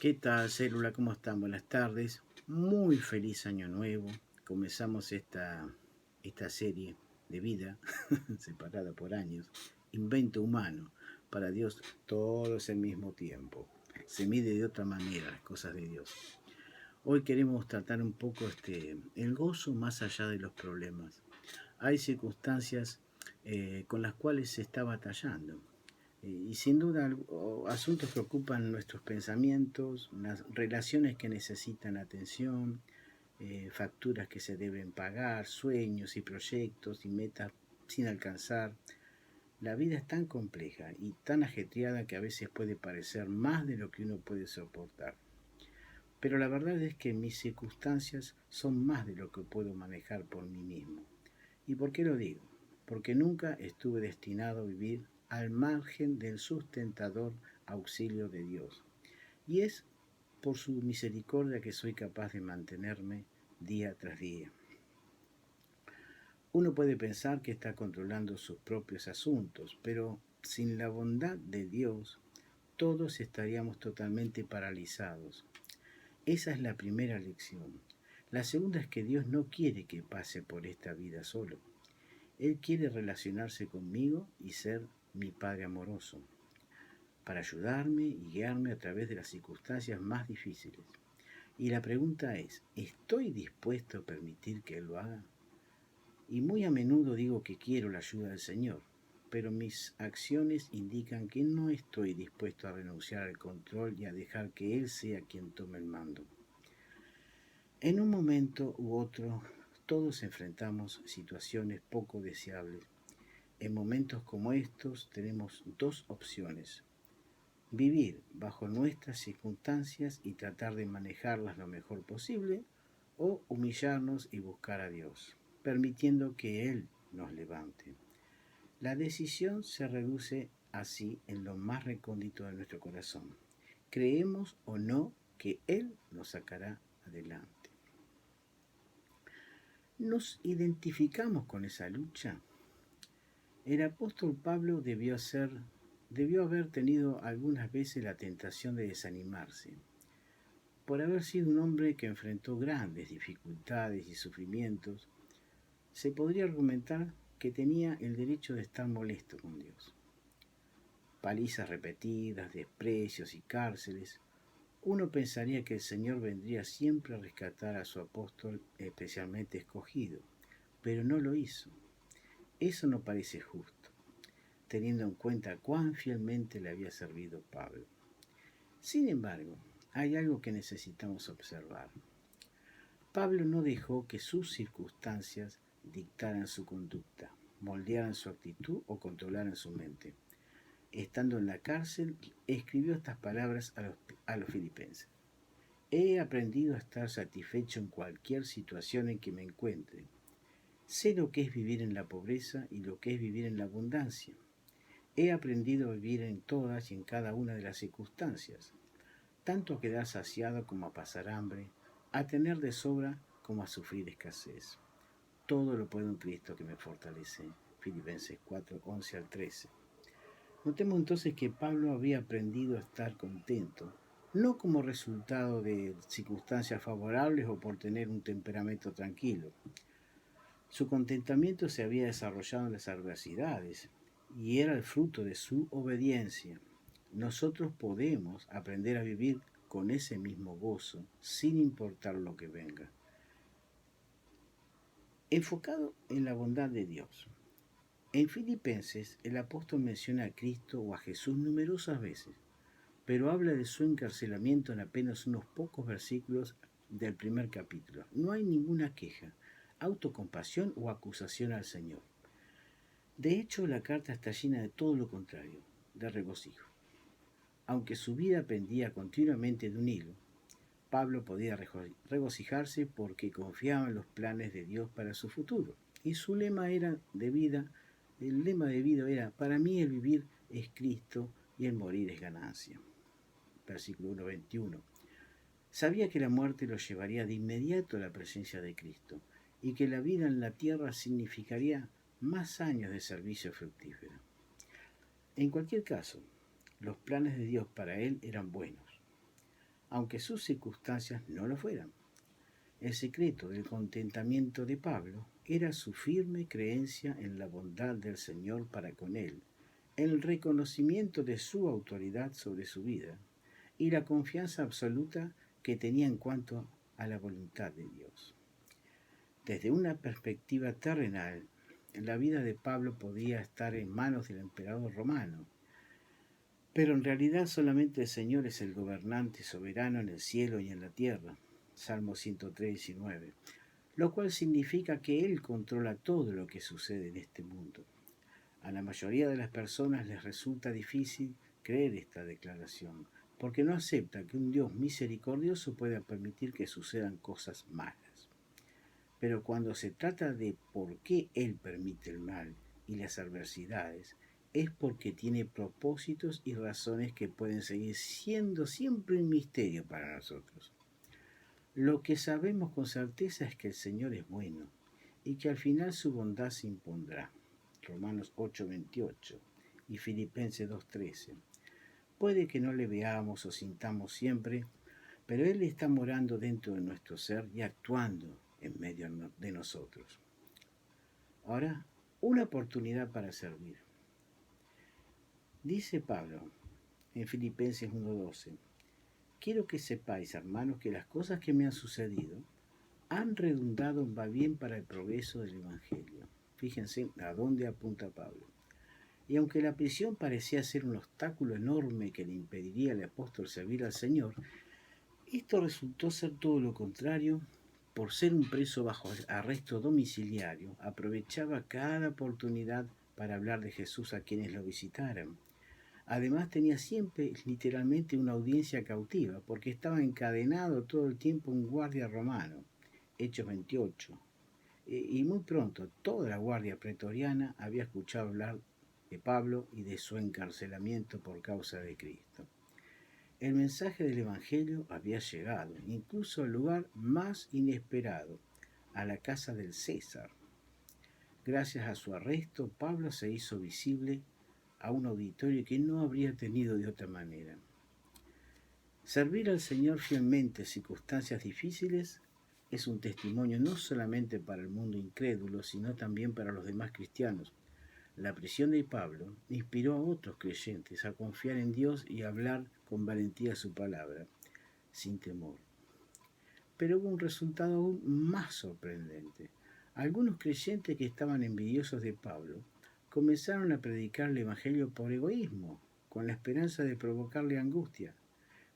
¿Qué tal, célula? ¿Cómo están? Buenas tardes. Muy feliz año nuevo. Comenzamos esta serie de vida, separada por años. Invento humano. Para Dios todo es el mismo tiempo. Se mide de otra manera las cosas de Dios. Hoy queremos tratar un poco el gozo más allá de los problemas. Hay circunstancias con las cuales se está batallando. Y sin duda asuntos que ocupan nuestros pensamientos, las relaciones que necesitan atención, facturas que se deben pagar, sueños y proyectos y metas sin alcanzar. La vida es tan compleja y tan ajetreada que a veces puede parecer más de lo que uno puede soportar. Pero la verdad es que mis circunstancias son más de lo que puedo manejar por mí mismo. ¿Y por qué lo digo? Porque nunca estuve destinado a vivir al margen del sustentador auxilio de Dios. Y es por su misericordia que soy capaz de mantenerme día tras día. Uno puede pensar que está controlando sus propios asuntos, pero sin la bondad de Dios, todos estaríamos totalmente paralizados. Esa es la primera lección. La segunda es que Dios no quiere que pase por esta vida solo. Él quiere relacionarse conmigo y ser mi Padre amoroso, para ayudarme y guiarme a través de las circunstancias más difíciles. Y la pregunta es, ¿estoy dispuesto a permitir que Él lo haga? Y muy a menudo digo que quiero la ayuda del Señor, pero mis acciones indican que no estoy dispuesto a renunciar al control y a dejar que Él sea quien tome el mando. En un momento u otro, todos enfrentamos situaciones poco deseables. En momentos como estos tenemos dos opciones: vivir bajo nuestras circunstancias y tratar de manejarlas lo mejor posible, o humillarnos y buscar a Dios, permitiendo que Él nos levante. La decisión se reduce así en lo más recóndito de nuestro corazón. ¿Creemos o no que Él nos sacará adelante? ¿Nos identificamos con esa lucha? El apóstol Pablo debió haber tenido algunas veces la tentación de desanimarse, por haber sido un hombre que enfrentó grandes dificultades y sufrimientos. Se podría argumentar que tenía el derecho de estar molesto con Dios. Palizas repetidas, desprecios y cárceles. Uno pensaría que el Señor vendría siempre a rescatar a su apóstol especialmente escogido, pero no lo hizo. Eso no parece justo, teniendo en cuenta cuán fielmente le había servido Pablo. Sin embargo, hay algo que necesitamos observar. Pablo no dejó que sus circunstancias dictaran su conducta, moldearan su actitud o controlaran su mente. Estando en la cárcel, escribió estas palabras a los filipenses: he aprendido a estar satisfecho en cualquier situación en que me encuentre. Sé lo que es vivir en la pobreza y lo que es vivir en la abundancia. He aprendido a vivir en todas y en cada una de las circunstancias, tanto a quedar saciado como a pasar hambre, a tener de sobra como a sufrir escasez. Todo lo puedo en Cristo que me fortalece. Filipenses 4, 11 al 13. Notemos entonces que Pablo había aprendido a estar contento, no como resultado de circunstancias favorables o por tener un temperamento tranquilo. Su contentamiento se había desarrollado en las adversidades y era el fruto de su obediencia. Nosotros podemos aprender a vivir con ese mismo gozo, sin importar lo que venga. Enfocado en la bondad de Dios. En Filipenses, el apóstol menciona a Cristo o a Jesús numerosas veces, pero habla de su encarcelamiento en apenas unos pocos versículos del primer capítulo. No hay ninguna queja, autocompasión o acusación al Señor. De hecho, la carta está llena de todo lo contrario, de regocijo. Aunque su vida pendía continuamente de un hilo, Pablo podía regocijarse porque confiaba en los planes de Dios para su futuro. Y su lema el lema de vida era: para mí el vivir es Cristo y el morir es ganancia. Versículo 1:21. Sabía que la muerte lo llevaría de inmediato a la presencia de Cristo y que la vida en la tierra significaría más años de servicio fructífero. En cualquier caso, los planes de Dios para él eran buenos. aunque sus circunstancias no lo fueran. El secreto del contentamiento de Pablo era su firme creencia en la bondad del Señor para con él, el reconocimiento de su autoridad sobre su vida y la confianza absoluta que tenía en cuanto a la voluntad de Dios. Desde una perspectiva terrenal, la vida de Pablo podía estar en manos del emperador romano, pero en realidad solamente el Señor es el gobernante soberano en el cielo y en la tierra. Salmo 103:19, lo cual significa que Él controla todo lo que sucede en este mundo. A la mayoría de las personas les resulta difícil creer esta declaración, porque no acepta que un Dios misericordioso pueda permitir que sucedan cosas malas. Pero cuando se trata de por qué Él permite el mal y las adversidades, es porque tiene propósitos y razones que pueden seguir siendo siempre un misterio para nosotros. Lo que sabemos con certeza es que el Señor es bueno y que al final su bondad se impondrá. Romanos 8:28 y Filipenses 2:13. Puede que no le veamos o sintamos siempre, pero Él está morando dentro de nuestro ser y actuando en medio de nosotros. Ahora, una oportunidad para servir. Dice Pablo en Filipenses 1:12, quiero que sepáis, hermanos, que las cosas que me han sucedido han redundado en va bien para el progreso del Evangelio. Fíjense a dónde apunta Pablo. Y aunque la prisión parecía ser un obstáculo enorme que le impediría al apóstol servir al Señor, esto resultó ser todo lo contrario. Por ser un preso bajo arresto domiciliario, aprovechaba cada oportunidad para hablar de Jesús a quienes lo visitaran. Además tenía siempre literalmente una audiencia cautiva, porque estaba encadenado todo el tiempo un guardia romano. Hechos 28. Y muy pronto toda la guardia pretoriana había escuchado hablar de Pablo y de su encarcelamiento por causa de Cristo. El mensaje del Evangelio había llegado, incluso al lugar más inesperado, a la casa del César. Gracias a su arresto, Pablo se hizo visible a un auditorio que no habría tenido de otra manera. Servir al Señor fielmente en circunstancias difíciles es un testimonio no solamente para el mundo incrédulo, sino también para los demás cristianos. La prisión de Pablo inspiró a otros creyentes a confiar en Dios y a hablar con valentía su palabra, sin temor. Pero hubo un resultado aún más sorprendente. Algunos creyentes que estaban envidiosos de Pablo comenzaron a predicar el Evangelio por egoísmo, con la esperanza de provocarle angustia.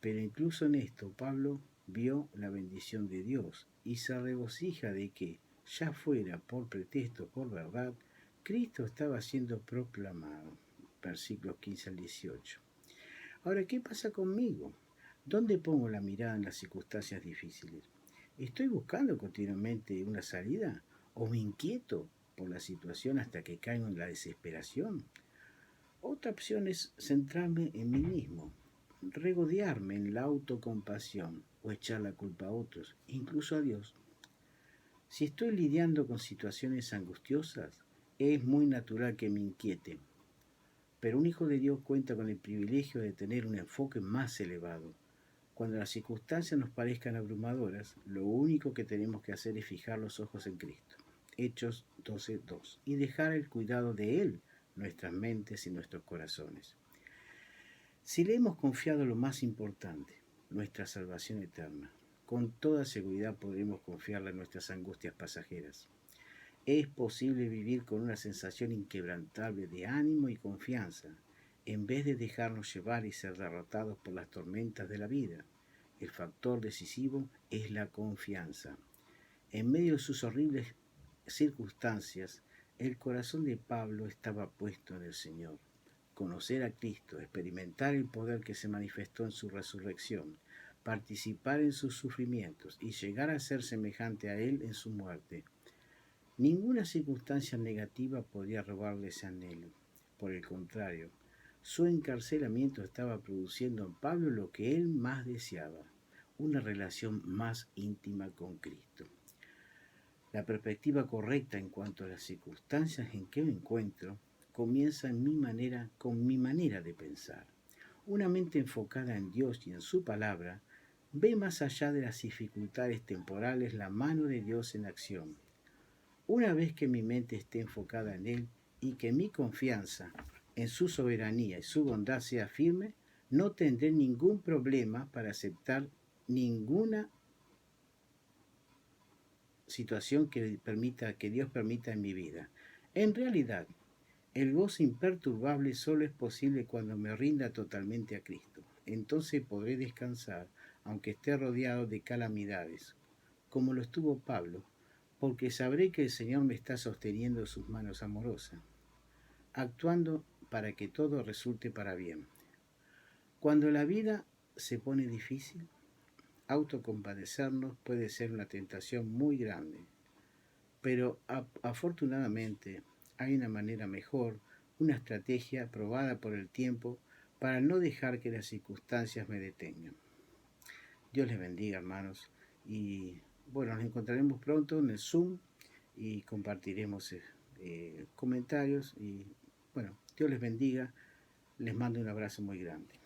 Pero incluso en esto Pablo vio la bendición de Dios y se regocija de que, ya fuera por pretexto o por verdad, Cristo estaba siendo proclamado. Versículos 15 al 18. Ahora, ¿qué pasa conmigo? ¿Dónde pongo la mirada en las circunstancias difíciles? ¿Estoy buscando continuamente una salida o me inquieto por la situación hasta que caigo en la desesperación? Otra opción es centrarme en mí mismo, regodearme en la autocompasión o echar la culpa a otros, incluso a Dios. Si estoy lidiando con situaciones angustiosas, es muy natural que me inquiete, pero un hijo de Dios cuenta con el privilegio de tener un enfoque más elevado. Cuando las circunstancias nos parezcan abrumadoras, lo único que tenemos que hacer es fijar los ojos en Cristo. Hechos 12:2. Y dejar el cuidado de Él, nuestras mentes y nuestros corazones. Si le hemos confiado lo más importante, nuestra salvación eterna, con toda seguridad podremos confiarle nuestras angustias pasajeras. Es posible vivir con una sensación inquebrantable de ánimo y confianza, en vez de dejarnos llevar y ser derrotados por las tormentas de la vida. El factor decisivo es la confianza. En medio de sus horribles circunstancias, el corazón de Pablo estaba puesto en el Señor. Conocer a Cristo, experimentar el poder que se manifestó en su resurrección, participar en sus sufrimientos y llegar a ser semejante a Él en su muerte. Ninguna circunstancia negativa podía robarle ese anhelo. Por el contrario, su encarcelamiento estaba produciendo en Pablo lo que él más deseaba, una relación más íntima con Cristo. La perspectiva correcta en cuanto a las circunstancias en que me encuentro comienza con mi manera de pensar. Una mente enfocada en Dios y en su palabra Ve más allá de las dificultades temporales la mano de Dios en acción. Una vez que mi mente esté enfocada en Él y que mi confianza en su soberanía y su bondad sea firme, no tendré ningún problema para aceptar ninguna situación que Dios permita en mi vida. En realidad, el gozo imperturbable solo es posible cuando me rinda totalmente a Cristo. Entonces podré descansar, aunque esté rodeado de calamidades, como lo estuvo Pablo, porque sabré que el Señor me está sosteniendo sus manos amorosas, actuando para que todo resulte para bien. Cuando la vida se pone difícil, autocompadecernos puede ser una tentación muy grande, pero afortunadamente hay una manera mejor, una estrategia probada por el tiempo para no dejar que las circunstancias me detengan. Dios les bendiga, hermanos, y bueno, nos encontraremos pronto en el Zoom y compartiremos comentarios y bueno, Dios les bendiga, les mando un abrazo muy grande.